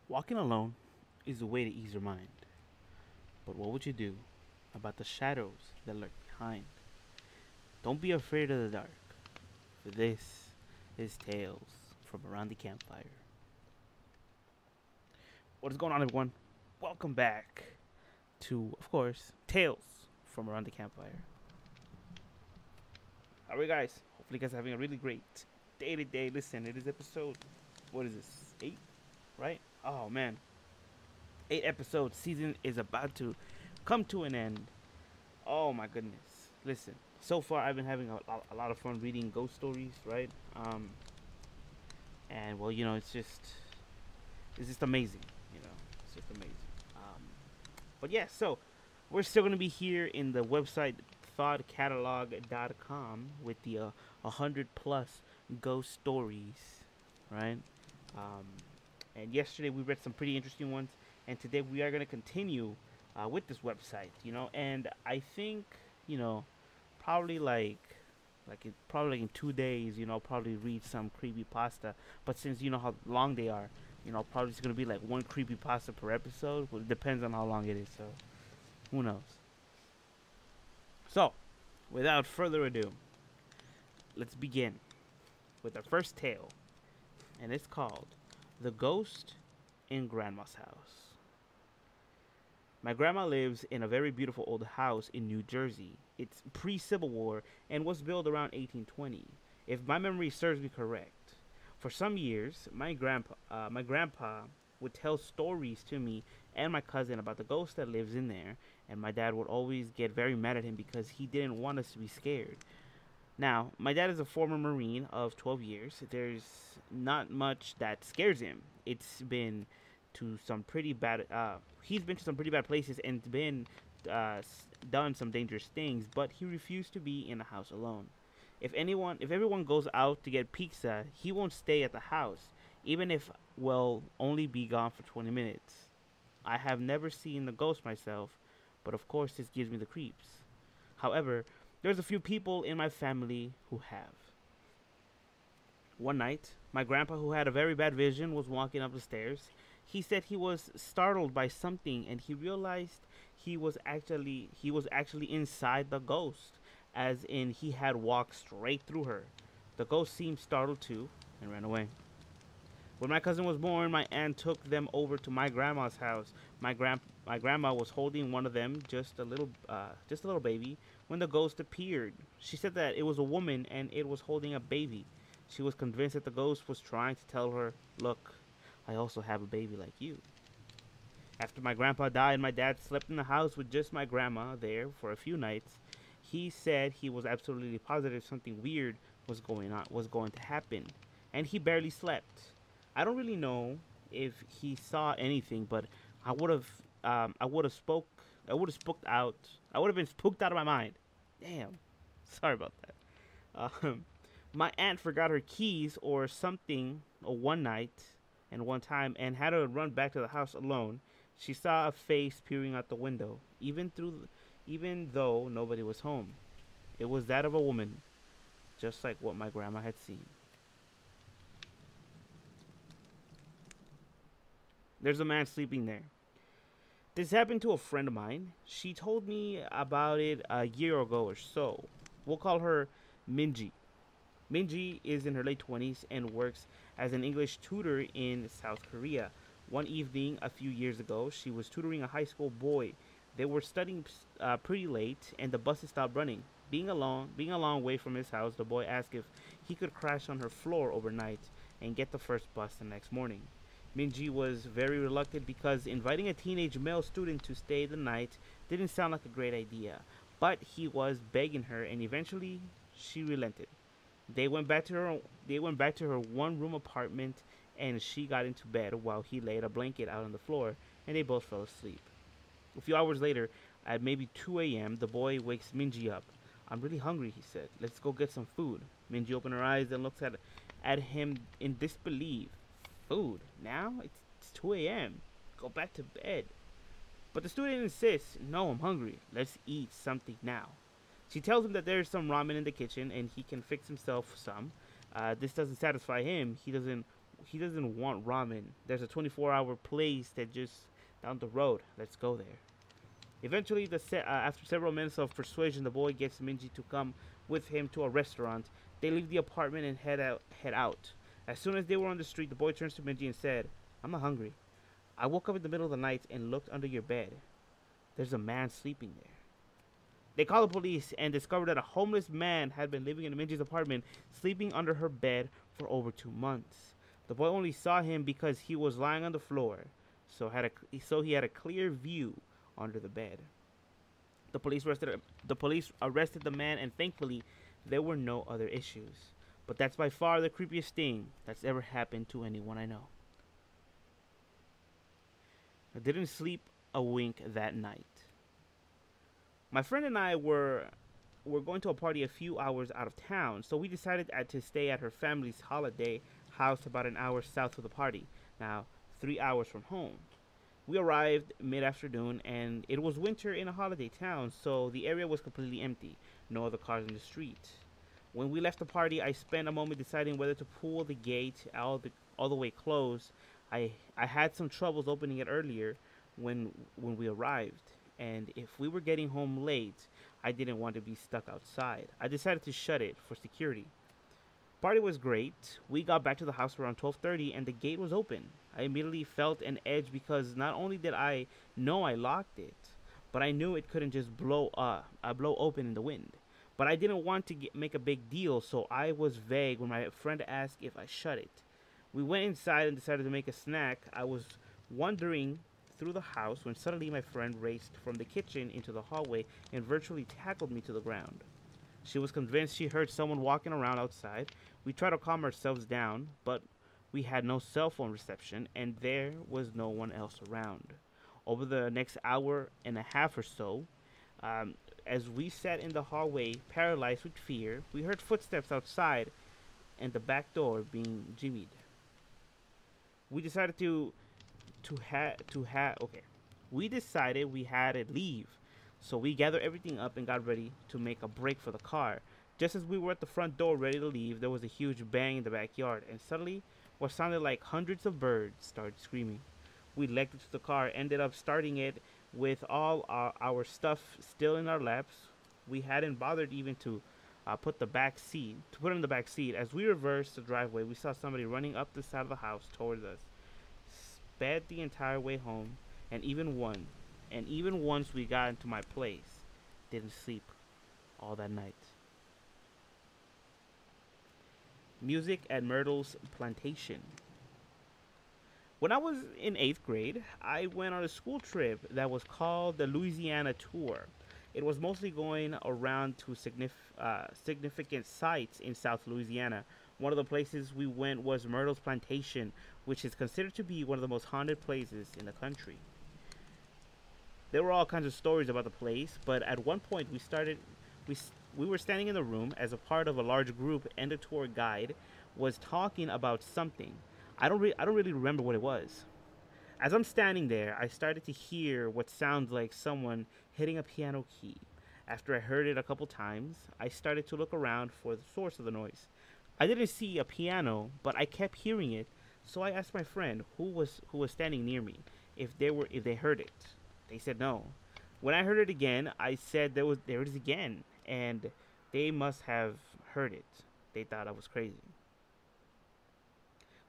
Walking alone is a way to ease your mind. But what would you do about the shadows that lurk behind? Don't be afraid of the dark, for this is Tales from Around the Campfire. What is going on, everyone? Welcome back to, of course, Tales from Around the Campfire. How are you guys? Hopefully, you guys are having a really great day today. Listen, it is episode, what is this, 8? Right? Oh, man. 8 episode season is about to come to an end. Oh my goodness. Listen, so far I've been having a lot of fun reading ghost stories, right? And well, it's just amazing, it's just amazing. But yeah, so we're still gonna be here in the website thoughtcatalog.com with the 100 plus ghost stories, right? Um, and yesterday we read some pretty interesting ones, and today we are gonna continue with this website, and I think, probably probably in 2 days, I'll probably read some creepy pasta. But since you know how long they are, probably it's gonna be like one creepy pasta per episode. But it depends on how long it is, so who knows. So, without further ado, let's begin with our first tale, and it's called "The Ghost in Grandma's House." My grandma lives in a very beautiful old house in New Jersey. It's pre-Civil War and was built around 1820, if my memory serves me correct. For some years, my grandpa would tell stories to me and my cousin about the ghost that lives in there, and my dad would always get very mad at him because he didn't want us to be scared. Now, my dad is a former Marine of 12 years. There's not much that scares him. It's been to some pretty bad. He's been to some pretty bad places and been done some dangerous things, but he refused to be in the house alone. If everyone goes out to get pizza, he won't stay at the house, even if will only be gone for 20 minutes. I have never seen the ghost myself, but of course this gives me the creeps. However, there's a few people in my family who have. One night, my grandpa, who had a very bad vision, was walking up the stairs. He said he was startled by something, and he realized he was actually inside the ghost, as in he had walked straight through her. The ghost seemed startled too and ran away. When my cousin was born, my aunt took them over to my grandma's house. My grandma was holding one of them, just a little baby, when the ghost appeared. She said that it was a woman and it was holding a baby. She was convinced that the ghost was trying to tell her, "Look, I also have a baby like you." After my grandpa died, my dad slept in the house with just my grandma there for a few nights. He said he was absolutely positive something weird was going to happen, and he barely slept. I don't really know if he saw anything, but I would have I would have spoke I would have spooked out. I would have been spooked out of my mind. Damn. Sorry about that. My aunt forgot her keys or something one night and one time and had to run back to the house alone. She saw a face peering out the window, even though nobody was home. It was that of a woman, just like what my grandma had seen. There's a man sleeping there. This happened to a friend of mine. She told me about it a year ago or so. We'll call her Minji. Minji is in her late 20s and works as an English tutor in South Korea. One evening a few years ago, she was tutoring a high school boy. They were studying pretty late, and the buses stopped running. Being a long way from his house, the boy asked if he could crash on her floor overnight and get the first bus the next morning. Minji was very reluctant because inviting a teenage male student to stay the night didn't sound like a great idea. But he was begging her, and eventually she relented. They went back to her one-room apartment, and she got into bed while he laid a blanket out on the floor, and they both fell asleep. A few hours later, at maybe 2 a.m., the boy wakes Minji up. "I'm really hungry," he said. "Let's go get some food." Minji opened her eyes and looked at him in disbelief. "Food? Now? It's 2 a.m. Go back to bed." But the student insists, "No, I'm hungry. Let's eat something now." She tells him that there's some ramen in the kitchen and he can fix himself some. This doesn't satisfy him. he doesn't want ramen. There's a 24-hour place that just down the road. Let's go there. Eventually, after several minutes of persuasion, the boy gets Minji to come with him to a restaurant. They leave the apartment and head out. As soon as they were on the street, the boy turns to Minji and said, "I'm not hungry. I woke up in the middle of the night and looked under your bed. There's a man sleeping there." They call the police and discover that a homeless man had been living in Minji's apartment, sleeping under her bed for over 2 months. The boy only saw him because he was lying on the floor, so he had a clear view under the bed. The police arrested the man, and thankfully, there were no other issues. But that's by far the creepiest thing that's ever happened to anyone I know. I didn't sleep a wink that night. My friend and I were going to a party a few hours out of town, so we decided to stay at her family's holiday house about an hour south of the party. Now, 3 hours from home. We arrived mid-afternoon, and it was winter in a holiday town, so the area was completely empty. No other cars in the street. When we left the party, I spent a moment deciding whether to pull the gate all the way closed. I had some troubles opening it earlier when we arrived, and if we were getting home late, I didn't want to be stuck outside. I decided to shut it for security. Party was great. We got back to the house around 12:30 and the gate was open. I immediately felt an edge because not only did I know I locked it, but I knew it couldn't just blow open in the wind. But I didn't want to make a big deal, so I was vague when my friend asked if I shut it. We went inside and decided to make a snack. I was wandering through the house when suddenly my friend raced from the kitchen into the hallway and virtually tackled me to the ground. She was convinced she heard someone walking around outside. We tried to calm ourselves down, but we had no cell phone reception and there was no one else around. Over the next hour and a half or so, as we sat in the hallway paralyzed with fear, we heard footsteps outside and the back door being jimmied. We decided we decided we had to leave. So we gathered everything up and got ready to make a break for the car. Just as we were at the front door ready to leave, there was a huge bang in the backyard, and suddenly what sounded like hundreds of birds started screaming. We legged it to the car, ended up starting it with all our stuff still in our laps. We hadn't bothered even to put it in the back seat. As we reversed the driveway, we saw somebody running up the side of the house towards us. Sped the entire way home, and even once we got into my place, didn't sleep all that night. Music at Myrtle's Plantation. When I was in 8th grade, I went on a school trip that was called the Louisiana Tour. It was mostly going around to significant sites in South Louisiana. One of the places we went was Myrtle's Plantation, which is considered to be one of the most haunted places in the country. There were all kinds of stories about the place, but at one point we were standing in the room as a part of a large group, and the tour guide was talking about something. I don't really remember what it was. As I'm standing there, I started to hear what sounds like someone hitting a piano key. After I heard it a couple times, I started to look around for the source of the noise. I didn't see a piano, but I kept hearing it, so I asked my friend who was standing near me if they heard it. They said no. When I heard it again, I said there it is again, and they must have heard it. They thought I was crazy.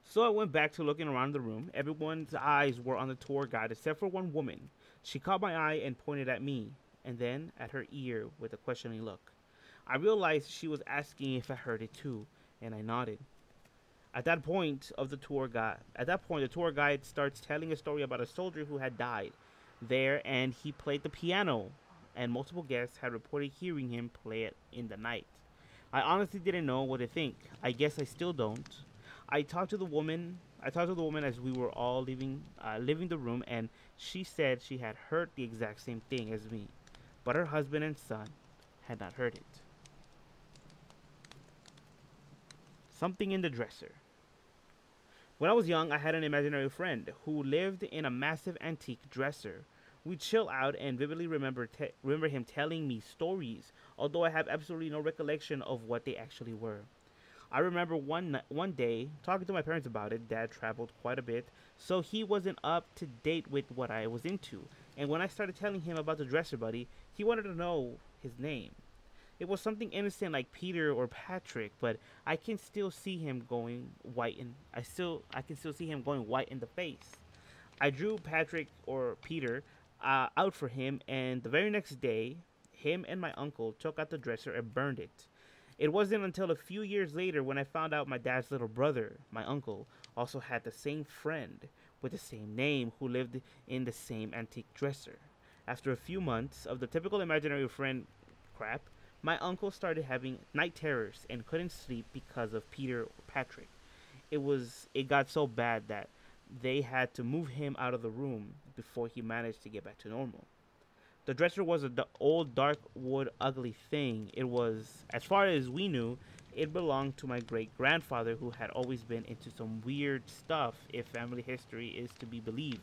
So I went back to looking around the room. Everyone's eyes were on the tour guide except for one woman. She caught my eye and pointed at me, and then at her ear with a questioning look. I realized she was asking if I heard it too, and I nodded. At that point, the tour guide starts telling a story about a soldier who had died there, and he played the piano, and multiple guests had reported hearing him play it in the night. I honestly didn't know what to think. I guess I still don't. I talked to the woman as we were all leaving the room, and she said she had heard the exact same thing as me, but her husband and son had not heard it. Something in the dresser. When I was young, I had an imaginary friend who lived in a massive antique dresser. We'd chill out and vividly remember him telling me stories, although I have absolutely no recollection of what they actually were. I remember one day talking to my parents about it. Dad traveled quite a bit, so he wasn't up to date with what I was into. And when I started telling him about the dresser buddy, he wanted to know his name. It was something innocent like Peter or Patrick, but I can still see him going white, and I can still see him going white in the face. I drew Patrick or Peter out for him, and the very next day, him and my uncle took out the dresser and burned it. It wasn't until a few years later when I found out my dad's little brother, my uncle, also had the same friend with the same name who lived in the same antique dresser. After a few months of the typical imaginary friend crap, my uncle started having night terrors and couldn't sleep because of Peter or Patrick. It got so bad that they had to move him out of the room before he managed to get back to normal. The dresser was an old dark wood ugly thing. It was, as far as we knew, it belonged to my great grandfather who had always been into some weird stuff if family history is to be believed.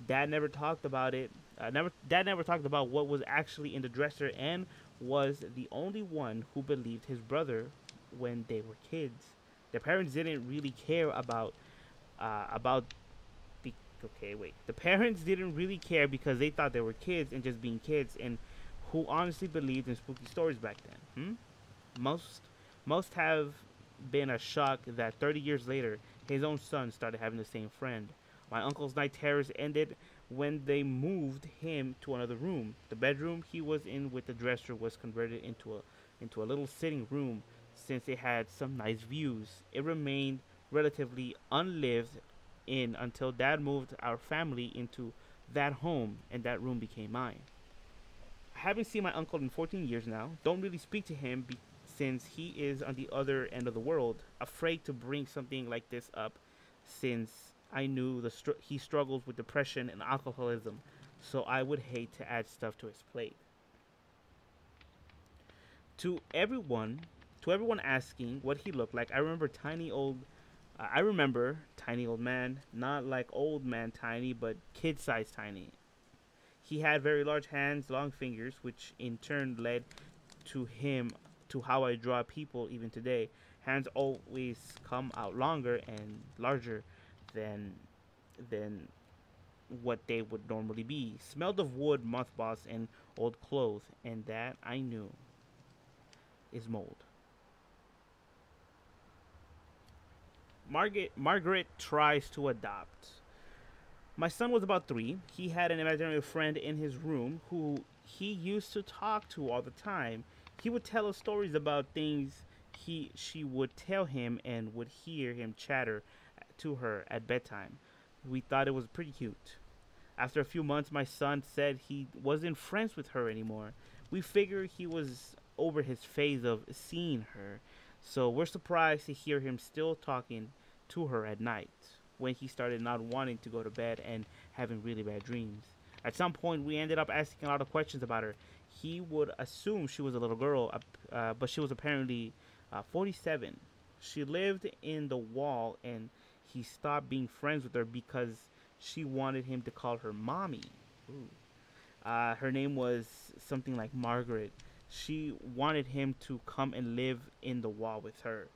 Dad never talked about it. Dad never talked about what was actually in the dresser and was the only one who believed his brother when they were kids. Their parents didn't really care about the okay wait. The parents didn't really care because they thought they were kids and just being kids and who honestly believed in spooky stories back then. Most most have been a shock that 30 years later his own son started having the same friend. My uncle's night terrors ended when they moved him to another room. The bedroom he was in with the dresser was converted into a little sitting room since it had some nice views. It remained relatively unlived in until Dad moved our family into that home and that room became mine. I haven't seen my uncle in 14 years now. Don't really speak to him since he is on the other end of the world. Afraid to bring something like this up since I knew he struggles with depression and alcoholism, so I would hate to add stuff to his plate. To everyone, to everyone asking what he looked like, I remember tiny old man, not like old man tiny, but kid-sized tiny. He had very large hands, long fingers, which in turn led to how I draw people even today. Hands always come out longer and larger than than what they would normally be. Smelled of wood, mothballs, and old clothes, and that I knew is mold. Margaret tries to adopt. My son was about 3. He had an imaginary friend in his room who he used to talk to all the time. He would tell us stories about things she would tell him and would hear him chatter to her at bedtime. We thought it was pretty cute. After a few months, my son said he wasn't friends with her anymore. We figured he was over his phase of seeing her, so we're surprised to hear him still talking to her at night when he started not wanting to go to bed and having really bad dreams. At some point, we ended up asking a lot of questions about her. He would assume she was a little girl, but she was apparently 47. She lived in the wall, and he stopped being friends with her because she wanted him to call her mommy. Ooh. Her name was something like Margaret. She wanted him to come and live in the wall with her.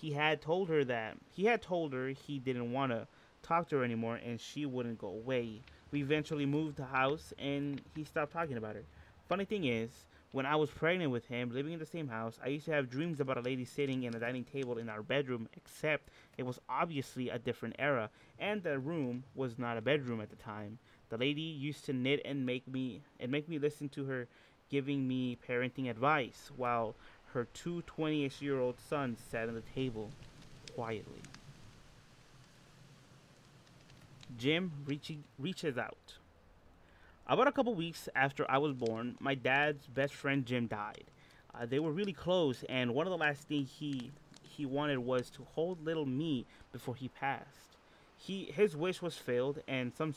He had told her he didn't want to talk to her anymore and she wouldn't go away. We eventually moved the house and he stopped talking about her. Funny thing is, when I was pregnant with him, living in the same house, I used to have dreams about a lady sitting in a dining table in our bedroom, except it was obviously a different era, and the room was not a bedroom at the time. The lady used to knit and make me listen to her giving me parenting advice, while her two 20-ish-year-old sons sat on the table quietly. Jim reaches out. About a couple weeks after I was born, my dad's best friend Jim died. They were really close, and one of the last things he wanted was to hold little me before he passed. His wish was filled, and some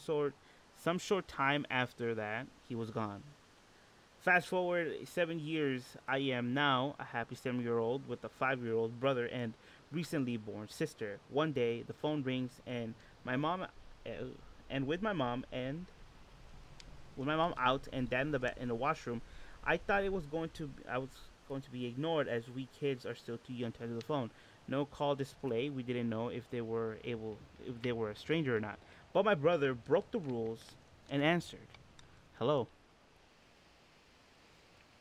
short time after that, he was gone. Fast forward 7 years, I am now a happy 7-year-old with a 5-year-old brother and recently born sister. One day, the phone rings, and my mom, and with my mom out and dad in the washroom, I thought it was going to going to be ignored as we kids are still too young to answer the phone. No call display. We didn't know if they were a stranger or not. But my brother broke the rules and answered, "Hello."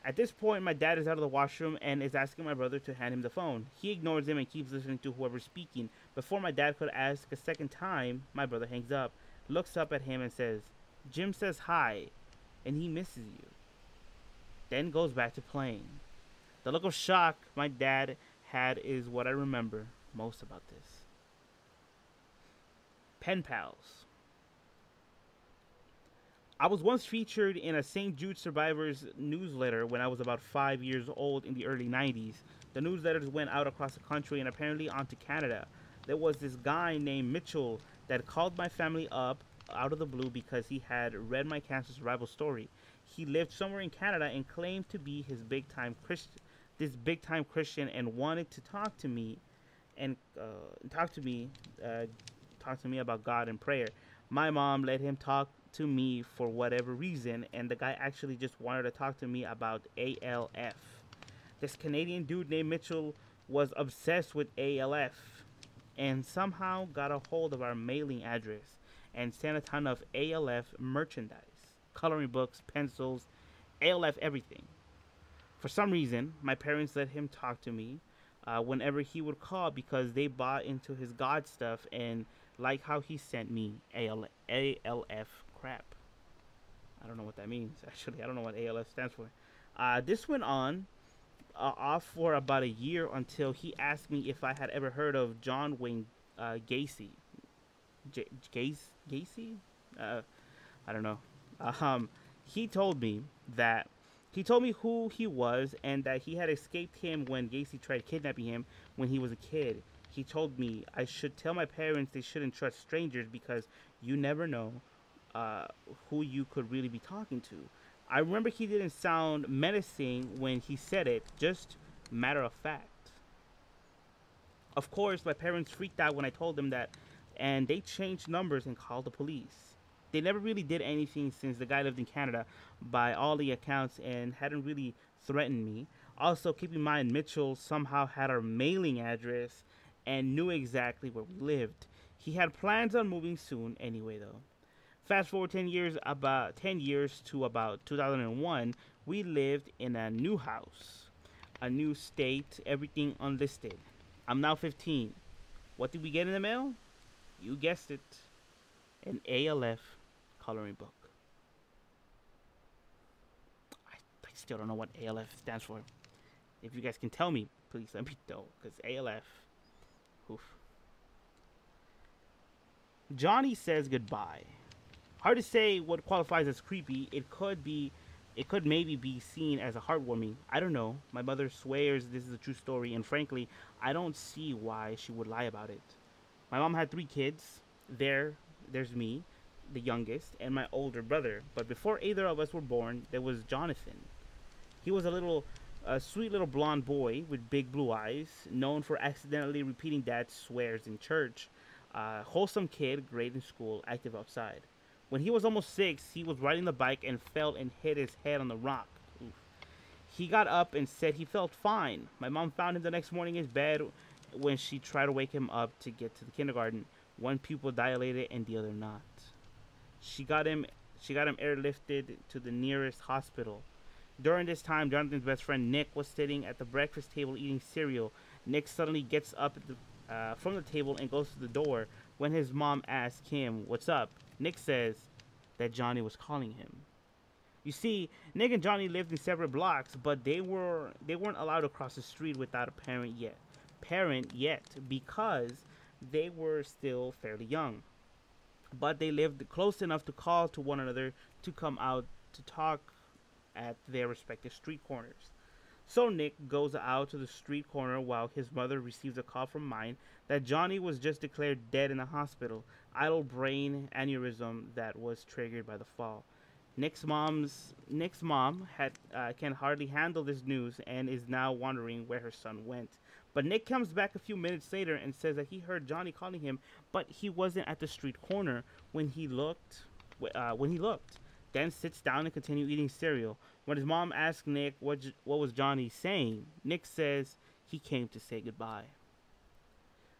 At this point, my dad is out of the washroom and is asking my brother to hand him the phone. He ignores him and keeps listening to whoever's speaking. Before my dad could ask a second time, my brother hangs up, looks up at him and says, "Jim says hi, and he misses you." Then goes back to playing. The look of shock my dad had is what I remember most about this. Pen pals. I was once featured in a St. Jude Survivors newsletter when I was about 5 years old in the early 90s. The newsletters went out across the country and apparently onto Canada. There was this guy named Mitchell that called my family up out of the blue because he had read my cancer survival story. He lived somewhere in Canada and claimed to be this big time Christian, and wanted to talk to me and talk to me about God and prayer. My mom let him talk to me for whatever reason, and the guy actually just wanted to talk to me about ALF. This Canadian dude named Mitchell was obsessed with ALF and somehow got a hold of our mailing address and sent a ton of ALF merchandise, coloring books, pencils, ALF everything. For some reason, my parents let him talk to me whenever he would call because they bought into his God stuff and like how he sent me ALF crap. I don't know what that means, actually. I don't know what ALF stands for. This went on off for about a year until he asked me if I had ever heard of John Wayne Gacy. Gacy? I don't know. He told me who he was and that he had escaped him when Gacy tried kidnapping him when he was a kid. He told me I should tell my parents they shouldn't trust strangers because you never know who you could really be talking to. I remember he didn't sound menacing when he said it, just matter of fact. Of course, my parents freaked out when I told them that, and they changed numbers and called the police. They never really did anything since the guy lived in Canada, by all the accounts, and hadn't really threatened me. Also, keep in mind, Mitchell somehow had our mailing address and knew exactly where we lived. He had plans on moving soon anyway, though. Fast forward 10 years to about 2001, we lived in a new house, a new state, everything unlisted. I'm now 15. What did we get in the mail? You guessed it, an ALF coloring book. I still don't know what ALF stands for. If you guys can tell me, please let me know, because ALF, oof. Johnny says goodbye. Hard to say what qualifies as creepy. It could maybe be seen as a heartwarming. I don't know. My mother swears this is a true story, and frankly, I don't see why she would lie about it. My mom had 3 kids. There's me, the youngest, and my older brother. But before either of us were born, there was Jonathan. He was a sweet little blonde boy with big blue eyes, known for accidentally repeating dad's swears in church. Wholesome kid, great in school, active outside. When he was almost 6, he was riding the bike and fell and hit his head on the rock. Oof. He got up and said he felt fine. My mom found him the next morning in his bed when she tried to wake him up to get to the kindergarten. One pupil dilated and the other not. She got him airlifted to the nearest hospital. During this time, Jonathan's best friend Nick was sitting at the breakfast table eating cereal. Nick suddenly gets up from the table and goes to the door. When his mom asks him, "What's up?" Nick says that Johnny was calling him. You see, Nick and Johnny lived in separate blocks, but they weren't allowed to cross the street without a parent yet because they were still fairly young. But they lived close enough to call to one another to come out to talk at their respective street corners. So Nick goes out to the street corner while his mother receives a call from mine that Johnny was just declared dead in the hospital. Idle brain aneurysm that was triggered by the fall. Nick's mom can hardly handle this news and is now wondering where her son went. But Nick comes back a few minutes later and says that he heard Johnny calling him, but he wasn't at the street corner when he looked. Then sits down and continues eating cereal. When his mom asked Nick what was Johnny saying, Nick says he came to say goodbye.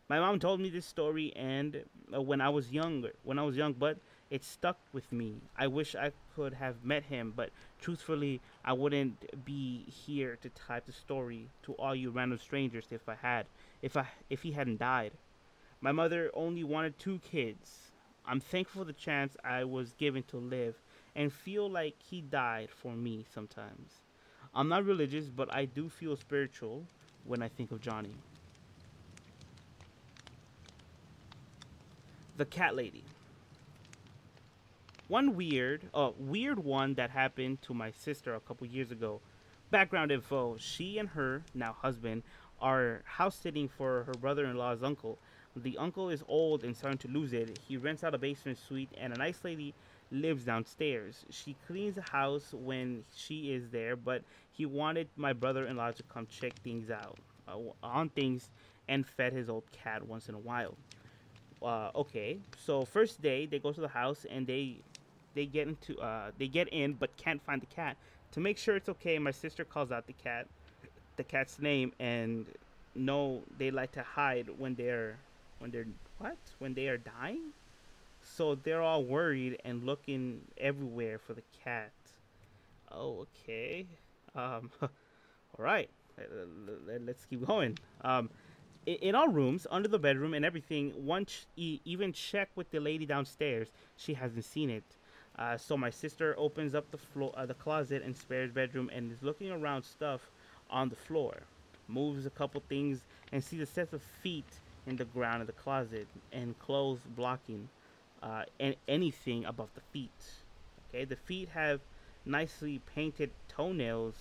My mom told me this story and when I was young, but it stuck with me. I wish I could have met him, but truthfully, I wouldn't be here to type the story to all you random strangers if he hadn't died. My mother only wanted 2 kids. I'm thankful for the chance I was given to live and feel like he died for me sometimes. I'm not religious, but I do feel spiritual when I think of Johnny. The cat lady. Weird one that happened to my sister a couple years ago. Background info: she and her now husband are house sitting for her brother-in-law's uncle. The uncle is old and starting to lose it. He rents out a basement suite, and a nice lady lives downstairs. She cleans the house when she is there, but he wanted my brother-in-law to come check things out on things and fed his old cat once in a while. Okay, so first day they go to the house and they get in but can't find the cat. To make sure it's okay, my sister calls out the cat's name, and no, they like to hide when they are dying. So they're all worried and looking everywhere for the cat. Oh, okay. All right. Let's keep going. In our rooms, under the bedroom and everything, even check with the lady downstairs. She hasn't seen it. So my sister opens up the closet and spare's bedroom and is looking around stuff on the floor. Moves a couple things and sees a set of feet in the ground of the closet and clothes blocking anything above the feet. Okay, the feet have nicely painted toenails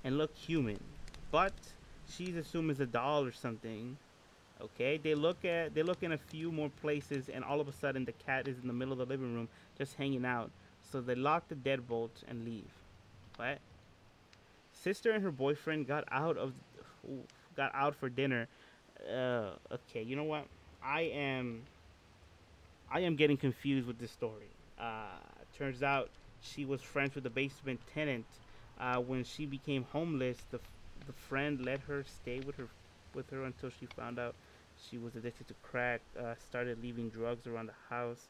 and look human, but she's assuming it's a doll or something. Okay, they look in a few more places, and all of a sudden the cat is in the middle of the living room, just hanging out. So they lock the deadbolt and leave. What? Sister and her boyfriend got out for dinner. Okay, you know what? I am getting confused with this story. Turns out she was friends with the basement tenant. When she became homeless, the friend let her stay with her until she found out she was addicted to crack. Started leaving drugs around the house,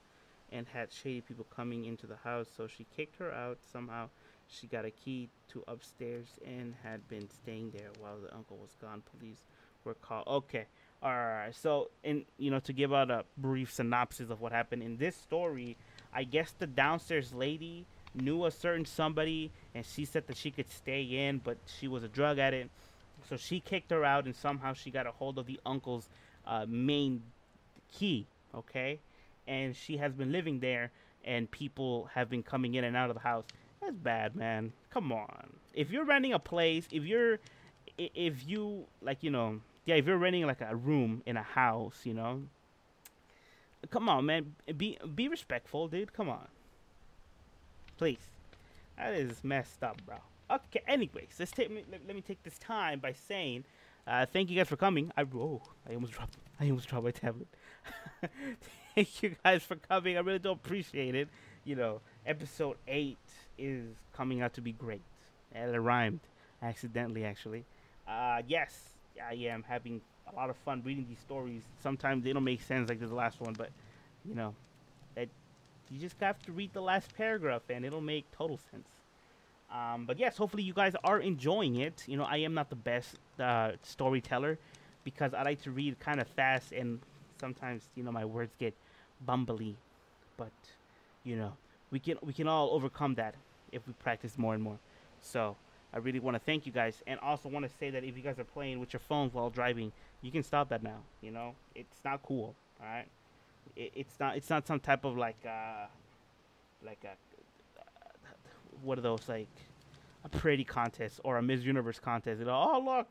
and had shady people coming into the house. So she kicked her out. Somehow, she got a key to upstairs and had been staying there while the uncle was gone. Police were called. Okay, all right. So, to give out a brief synopsis of what happened in this story, I guess the downstairs lady knew a certain somebody, and she said that she could stay in, but she was a drug addict. So she kicked her out, and somehow she got a hold of the uncle's main key. Okay, and she has been living there, and people have been coming in and out of the house. That's bad, man. Come on. If you're renting a place, if you yeah, if you're renting like a room in a house, come on, man. Be respectful, dude. Come on, please. That is messed up, bro. Okay. Anyways, let me take this time by saying, thank you guys for coming. I almost dropped my tablet. Thank you guys for coming. I really do appreciate it. Episode 8 is coming out to be great. And it rhymed accidentally, actually. Yes, I am having a lot of fun reading these stories. Sometimes they don't make sense like the last one, but that you just have to read the last paragraph and it'll make total sense. But yes, hopefully you guys are enjoying it. I am not the best storyteller because I like to read kind of fast, and sometimes my words get bumbly. But we can all overcome that if we practice more and more. So I really want to thank you guys, and also want to say that if you guys are playing with your phones while driving, you can stop that now. It's not cool. All right, it's not some type of like a what are those, like a pretty contest or a Miss Universe contest. Oh look,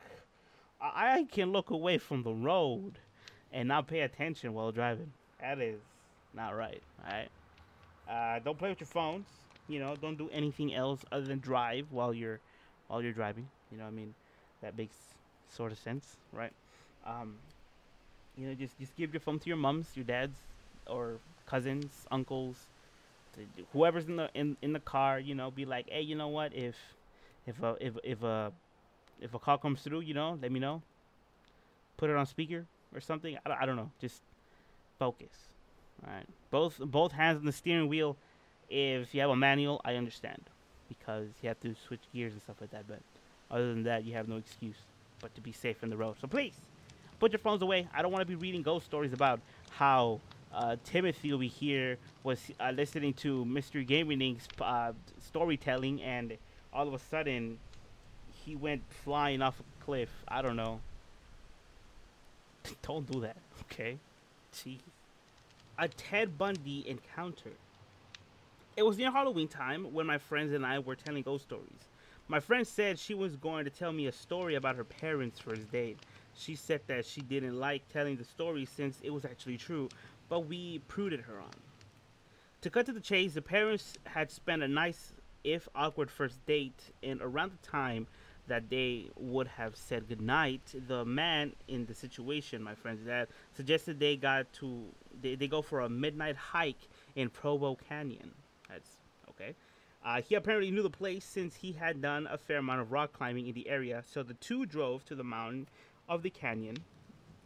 I can look away from the road and not pay attention while driving. That is not right. All right. Don't play with your phones. Don't do anything else other than drive while you're driving. That makes sort of sense, right? Just give your phone to your mums, your dads, or cousins, uncles, Whoever's in the car, be like, hey, you know what? If a call comes through, let me know. Put it on speaker or something. I don't know. Just focus. All right. Both hands on the steering wheel. If you have a manual, I understand because you have to switch gears and stuff like that. But other than that, you have no excuse but to be safe on the road. So please put your phones away. I don't want to be reading ghost stories about how Timothy over here was listening to Mystery Gaming Inc.'s storytelling, and all of a sudden he went flying off a cliff. I don't know. Don't do that, okay? Jeez. A Ted Bundy encounter. It was near Halloween time when my friends and I were telling ghost stories. My friend said she was going to tell me a story about her parents' first date. She said that she didn't like telling the story since it was actually true, but we pruded her on. To cut to the chase, the parents had spent a nice, if awkward, first date, and around the time that they would have said goodnight, the man in the situation, my friend's dad, suggested they go for a midnight hike in Provo Canyon. That's okay. He apparently knew the place since he had done a fair amount of rock climbing in the area, so the two drove to the mouth of the canyon,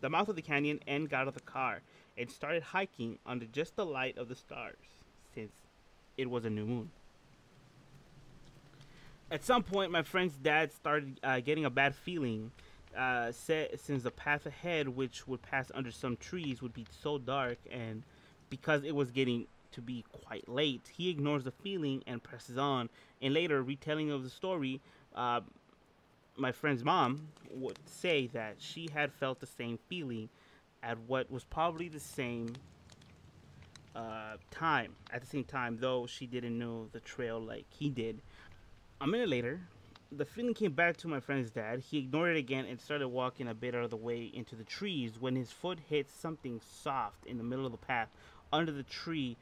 and got out of the car and started hiking under just the light of the stars, since it was a new moon. At some point, my friend's dad started getting a bad feeling, since the path ahead, which would pass under some trees, would be so dark, and because it was getting to be quite late, he ignores the feeling and presses on. And later, retelling of the story, my friend's mom would say that she had felt the same feeling at what was probably the same time. At the same time, though she didn't know the trail like he did. A minute later, the feeling came back to my friend's dad. He ignored it again and started walking a bit out of the way into the trees. When his foot hit something soft in the middle of the path under the tree,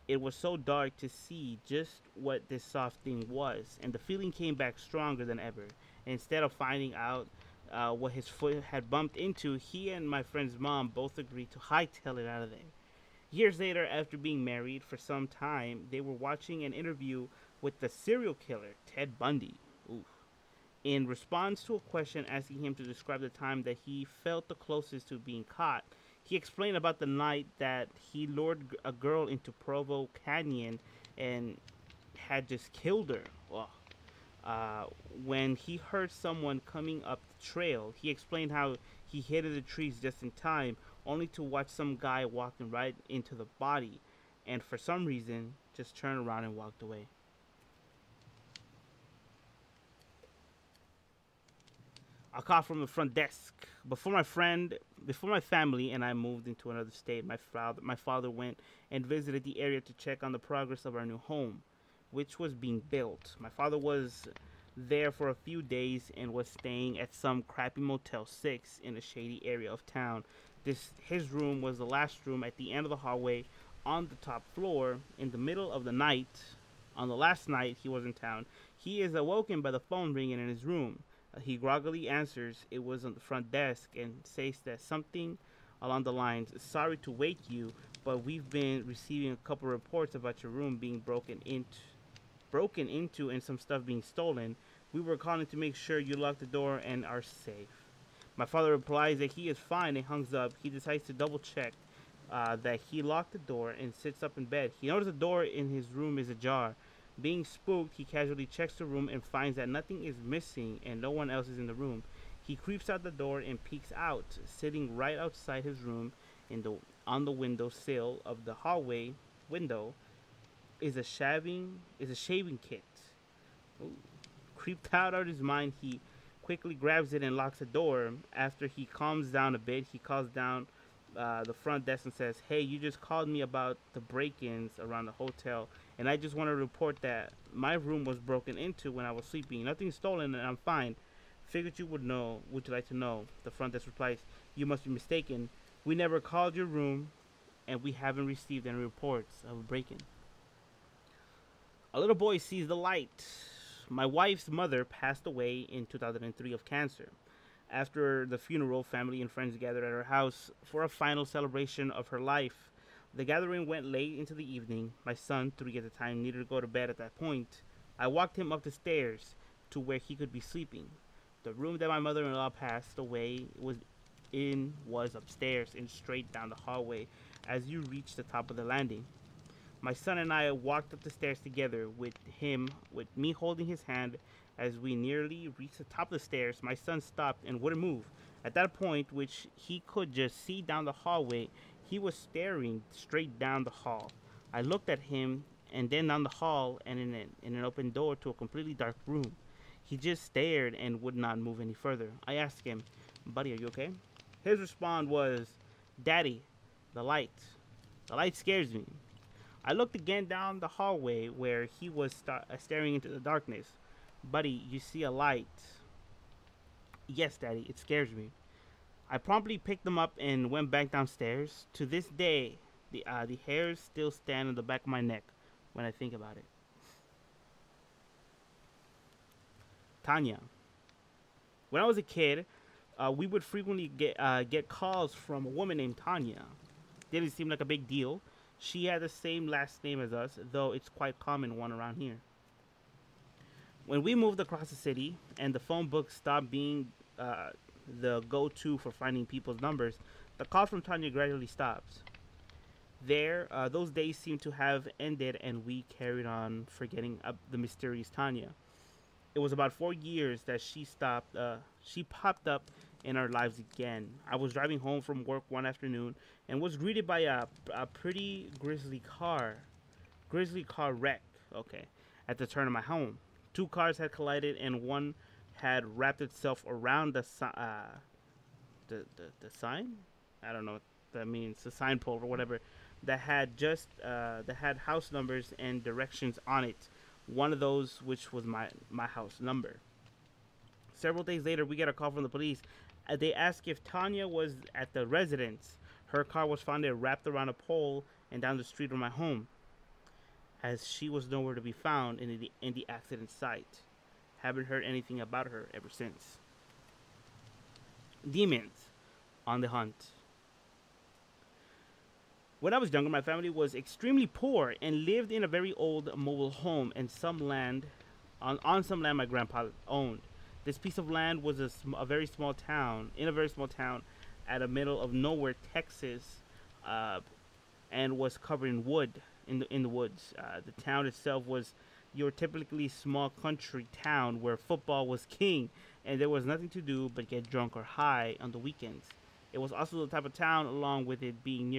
it was so dark to see just what this soft thing was, and the feeling came back stronger than ever. Instead of finding out what his foot had bumped into, he and my friend's mom both agreed to hightail it out of there. Years later, after being married for some time, they were watching an interview with the serial killer, Ted Bundy. Oof. In response to a question asking him to describe the time that he felt the closest to being caught, he explained about the night that he lured a girl into Provo Canyon and had just killed her. When he heard someone coming up the trail, he explained how he hid in the trees just in time, only to watch some guy walking right into the body, and for some reason, just turned around and walked away. A call from the front desk. Before my family and I moved into another state, my father went and visited the area to check on the progress of our new home, which was being built. My father was there for a few days and was staying at some crappy Motel 6 in a shady area of town. His room was the last room at the end of the hallway on the top floor. In the middle of the night, on the last night he was in town, he is awoken by the phone ringing in his room. He groggily answers. It was on the front desk and says that something along the lines, "Sorry to wake you, but we've been receiving a couple reports about your room being broken into and some stuff being stolen. We were calling to make sure you locked the door and are safe." My father replies that he is fine and hangs up. He decides to double check that he locked the door and sits up in bed. He notices the door in his room is ajar. Being spooked, he casually checks the room and finds that nothing is missing and no one else is in the room. He creeps out the door and peeks out. Sitting right outside his room on the window sill of the hallway window is a shaving kit. Ooh. Creeped out of his mind, he quickly grabs it and locks the door. After he calms down a bit, he calls down the front desk and says, "Hey, you just called me about the break-ins around the hotel, and I just want to report that my room was broken into when I was sleeping. Nothing's stolen and I'm fine. Figured you would know. Would you like to know?" The front desk replies, "You must be mistaken. We never called your room, and we haven't received any reports of a break-in." A little boy sees the light. My wife's mother passed away in 2003 of cancer. After the funeral, family and friends gathered at her house for a final celebration of her life. The gathering went late into the evening. My son, 3 at the time, needed to go to bed at that point. I walked him up the stairs to where he could be sleeping. The room that my mother-in-law passed away was upstairs and straight down the hallway as you reached the top of the landing. My son and I walked up the stairs together with me holding his hand. As we nearly reached the top of the stairs, my son stopped and wouldn't move. At that point, which he could just see down the hallway, he was staring straight down the hall. I looked at him and then down the hall and in an open door to a completely dark room. He just stared and would not move any further. I asked him, "Buddy, are you okay?" His response was, "Daddy, the light. The light scares me." I looked again down the hallway where he was staring into the darkness. "Buddy, you see a light." "Yes, Daddy, it scares me." I promptly picked them up and went back downstairs. To this day, the hairs still stand on the back of my neck when I think about it. Tanya. When I was a kid, we would frequently get calls from a woman named Tanya. Didn't seem like a big deal. She had the same last name as us, though it's quite common one around here. When we moved across the city and the phone book stopped being the go-to for finding people's numbers, the call from Tanya gradually stopped. Those days seemed to have ended, and we carried on forgetting the mysterious Tanya. It was about 4 years that she popped up in our lives again. I was driving home from work one afternoon and was greeted by a pretty grizzly car wreck, at the turn of my home. 2 cars had collided and one had wrapped itself around the sign? I don't know what that means, the sign pole or whatever, that had house numbers and directions on it. One of those which was my house number. Several days later, we get a call from the police. They asked if Tanya was at the residence. Her car was found wrapped around a pole and down the street from my home, as she was nowhere to be found in the accident site. Haven't heard anything about her ever since. Demons on the hunt. When I was younger, my family was extremely poor and lived in a very old mobile home and some land on some land my grandpa owned. This piece of land was a very small town, at the middle of nowhere, Texas, and was covered in wood, in the woods. The town itself was your typically small country town where football was king, and there was nothing to do but get drunk or high on the weekends. It was also the type of town, along with it being in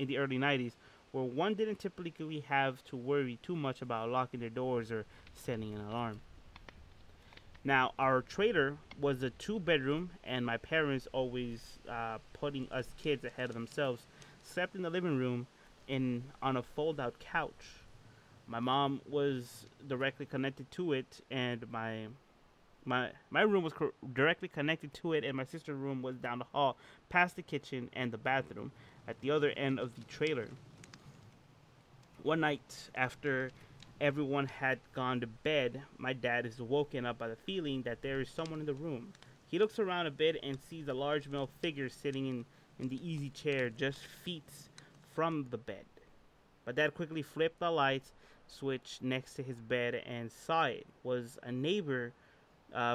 the early 90s, where one didn't typically have to worry too much about locking their doors or setting an alarm. Now, our trailer was a 2-bedroom, and my parents, always putting us kids ahead of themselves, slept in the living room on a fold-out couch. My mom was directly connected to it, and my room was directly connected to it, and my sister's room was down the hall, past the kitchen and the bathroom, at the other end of the trailer. One night, after everyone had gone to bed, my dad is woken up by the feeling that there is someone in the room. He looks around a bit and sees a large male figure sitting in the easy chair just feet from the bed. My dad quickly flipped the light switch next to his bed and saw it was a neighbor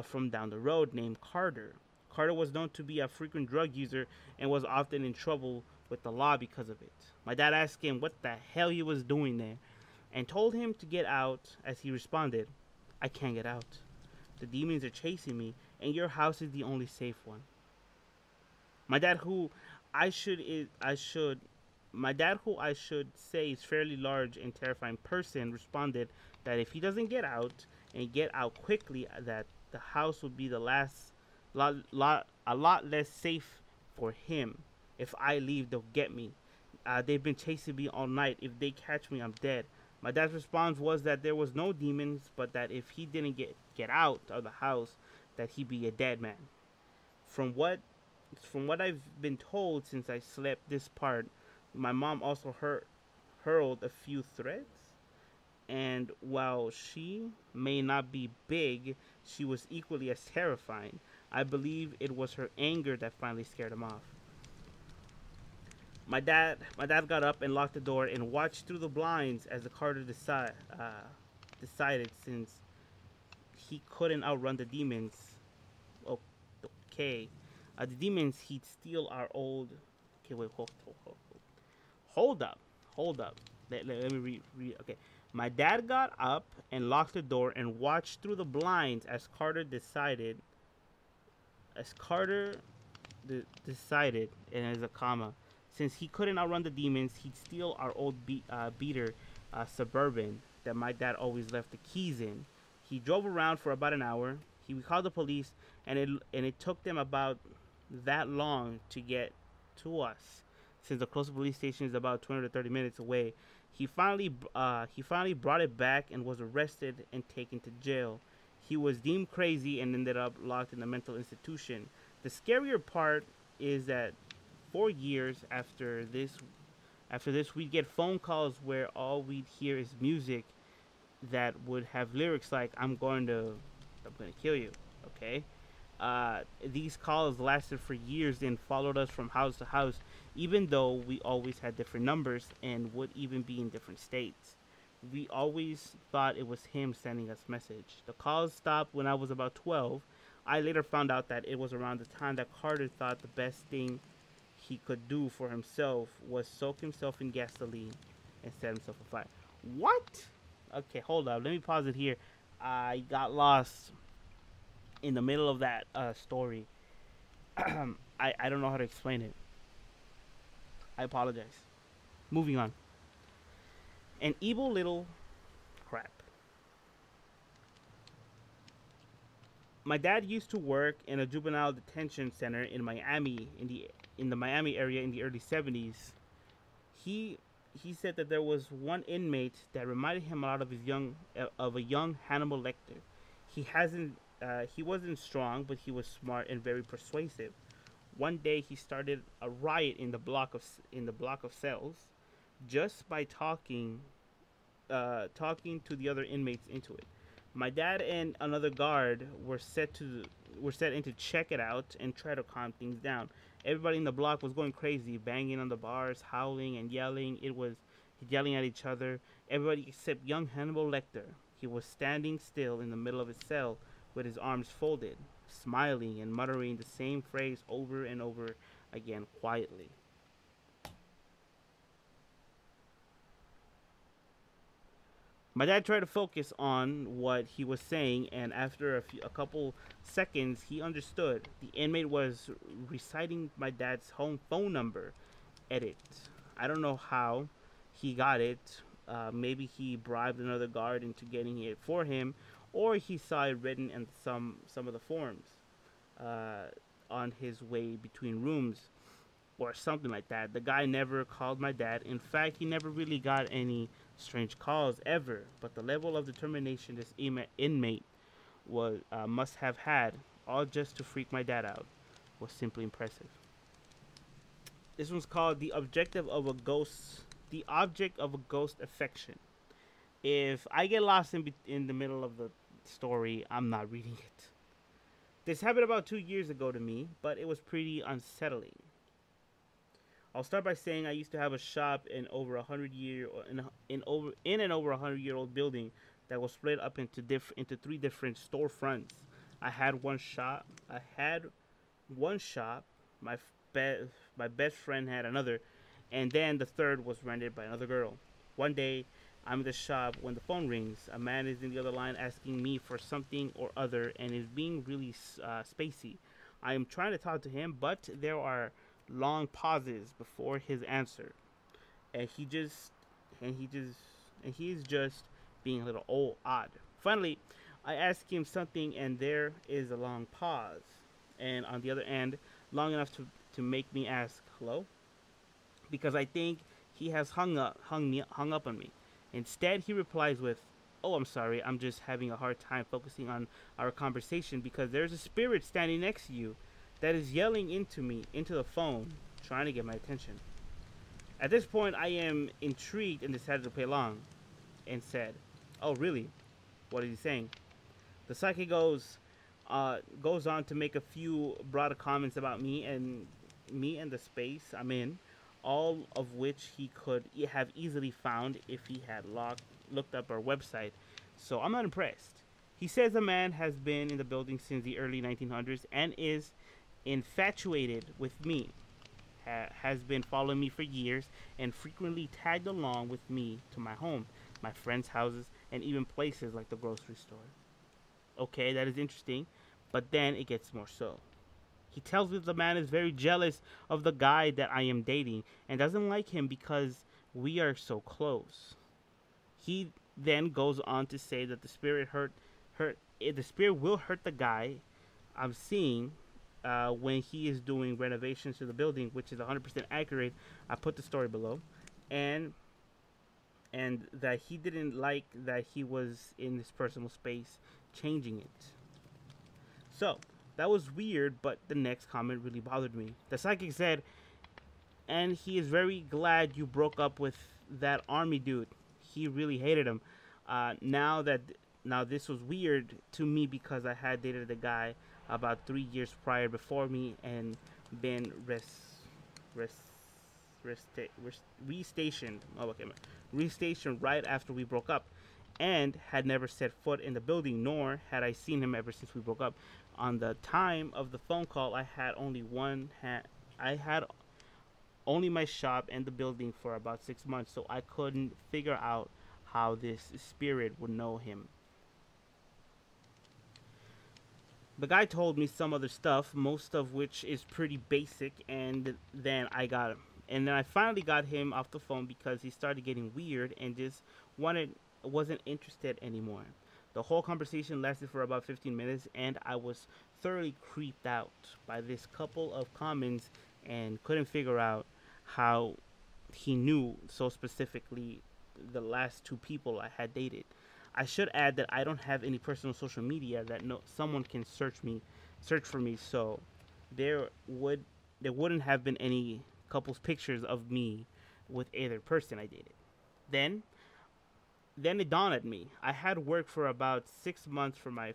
from down the road named Carter. Carter was known to be a frequent drug user and was often in trouble with the law because of it. My dad asked him what the hell he was doing there and told him to get out, as he responded, "I can't get out. The demons are chasing me and your house is the only safe one." My dad, who I should say is fairly large and terrifying person, responded that if he doesn't get out and get out quickly, that the house would be a lot less safe for him. If I leave, they'll get me. They've been chasing me all night. If they catch me, I'm dead. My dad's response was that there was no demons, but that if he didn't get out of the house, that he'd be a dead man. From what I've been told since I slept this part, my mom also hurled a few threats, and while she may not be big, she was equally as terrifying. I believe it was her anger that finally scared him off. My dad got up and locked the door and watched through the blinds as the carter decided since he couldn't outrun the demons. Okay, the demons he'd steal our old. Okay, wait, hold up, hold up. Let me read. Okay, my dad got up and locked the door and watched through the blinds as Carter decided. As Carter decided, and as a comma, since he couldn't outrun the demons, he'd steal our old beater Suburban that my dad always left the keys in. He drove around for about an hour. He called the police, and it took them about that long to get to us, since the closest police station is about 20 to 30 minutes away. He finally brought it back and was arrested and taken to jail. He was deemed crazy and ended up locked in a mental institution. The scarier part is that 4 years after this, we'd get phone calls where all we'd hear is music that would have lyrics like I'm going to kill you. Okay. These calls lasted for years and followed us from house to house, even though we always had different numbers and would even be in different states. We always thought it was him sending us message. The calls stopped when I was about 12. I later found out that it was around the time that Carter thought the best thing he could do for himself was soak himself in gasoline and set himself afire. What? Okay, hold up. Let me pause it here. I got lost in the middle of that story. I don't know how to explain it. I apologize. Moving on. An evil little crap. My dad used to work in a juvenile detention center in Miami, in the Miami area in the early 70s. He said that there was one inmate that reminded him a lot of a young Hannibal Lecter. He wasn't strong, but he was smart and very persuasive. One day he started a riot in the block of cells just by talking to the other inmates into it. My dad and another guard were set in to check it out and try to calm things down. Everybody in the block was going crazy, banging on the bars, howling and yelling. It was yelling at each other. Everybody except young Hannibal Lecter. He was standing still in the middle of his cell with his arms folded, smiling and muttering the same phrase over and over again quietly. My dad tried to focus on what he was saying, and after a couple seconds, he understood. The inmate was reciting my dad's home phone number. Edit. I don't know how he got it. Maybe he bribed another guard into getting it for him, or he saw it written in some of the forms on his way between rooms, or something like that. The guy never called my dad. In fact, he never really got any strange calls ever. But the level of determination this inmate must have had, all just to freak my dad out, was simply impressive. This one's called The Object of a Ghost Affection. If I get lost in the middle of the story, I'm not reading it. This happened about 2 years ago to me, but it was pretty unsettling. I'll start by saying I used to have a shop in an over 100-year-old building that was split up into 3 different storefronts. I had one shop. My best friend had another, and then the third was rented by another girl. One day, I'm in the shop when the phone rings. A man is in the other line asking me for something or other and is being really spacey. I am trying to talk to him, but there are long pauses before his answer, and he's just being a little odd. Finally, I ask him something, and there is a long pause, and on the other end, long enough to make me ask hello, because I think he has hung up on me. Instead, he replies with, "Oh, I'm sorry, I'm just having a hard time focusing on our conversation because there's a spirit standing next to you that is yelling into the phone, trying to get my attention." At this point, I am intrigued and decided to play along, and said, "Oh, really? What is he saying?" The psychic goes on to make a few broad comments about me and the space I'm in. all of which he could have easily found if he had looked up our website. So I'm not impressed. He says the man has been in the building since the early 1900s and is infatuated with me. Has been following me for years and frequently tagged along with me to my home, my friends' houses, and even places like the grocery store. Okay, that is interesting, but then it gets more so. He tells me the man is very jealous of the guy that I am dating and doesn't like him because we are so close. He then goes on to say that the spirit will hurt the guy I'm seeing when he is doing renovations to the building, which is 100% accurate. I put the story below, and that he didn't like that he was in his personal space changing it. So that was weird, but the next comment really bothered me. The psychic said, and he is very glad you broke up with that army dude. He really hated him. Now this was weird to me because I had dated a guy about 3 years prior before me and been restationed. Oh, okay, restationed right after we broke up, and had never set foot in the building, nor had I seen him ever since we broke up. On the time of the phone call, I had only my shop and the building for about 6 months, so I couldn't figure out how this spirit would know him. The guy told me some other stuff, most of which is pretty basic, and then I finally got him off the phone because he started getting weird and just wasn't interested anymore. The whole conversation lasted for about 15 minutes, and I was thoroughly creeped out by this couple of comments and couldn't figure out how he knew so specifically the last two people I had dated. I should add that I don't have any personal social media that someone can search for me, so there wouldn't have been any couple's pictures of me with either person I dated. Then it dawned on me. I had worked for about 6 months for my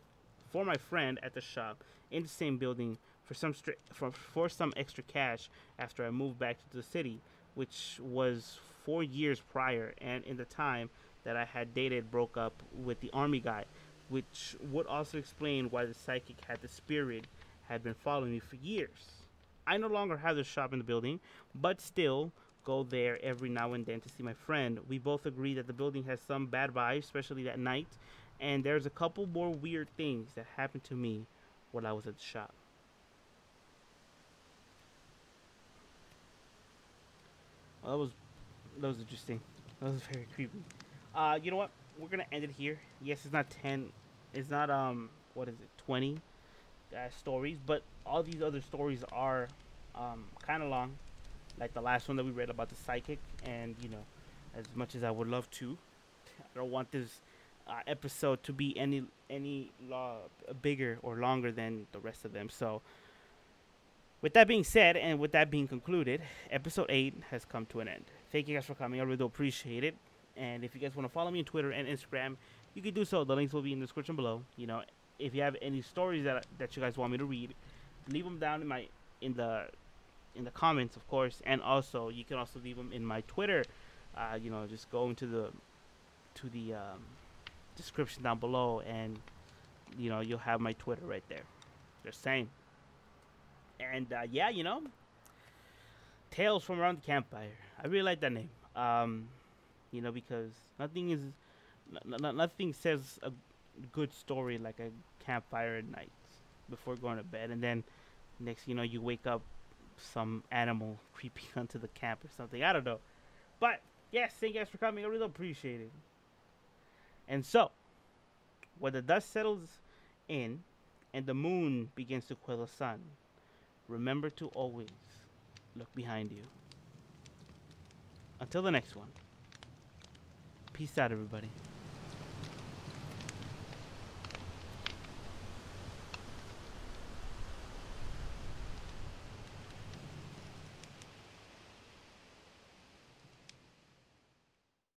friend at the shop in the same building for some extra cash after I moved back to the city, which was 4 years prior, and in the time that I had dated broke up with the army guy, which would also explain why the psychic had been following me for years. I no longer have the shop in the building, but still go there every now and then to see my friend. We both agree that the building has some bad vibes, especially at night, and there's a couple more weird things that happened to me while I was at the shop. Well, that was interesting. That was very creepy. You know what? We're gonna end it here. Yes, it's not 10. It's not what is it? 20 stories, but all these other stories are kind of long, like the last one that we read about the psychic. And as much as I would love to, I don't want this episode to be any bigger or longer than the rest of them. So, with that being said, and with that being concluded, episode 8 has come to an end. Thank you guys for coming. I really do appreciate it. And if you guys want to follow me on Twitter and Instagram, you can do so. The links will be in the description below. If you have any stories that you guys want me to read, leave them down in the comments, of course. And also, you can also leave them in my Twitter. Just go into the description down below, and you'll have my Twitter right there. Just saying. And Tales from Around the Campfire. I really like that name. Because nothing says a good story like a campfire at night before going to bed, and then next you wake up some animal creeping onto the camp or something. I don't know, but yes, thank you guys for coming. I really appreciate it. And so, when the dust settles in and the moon begins to quell the sun, remember to always look behind you. Until the next one. Peace out, everybody.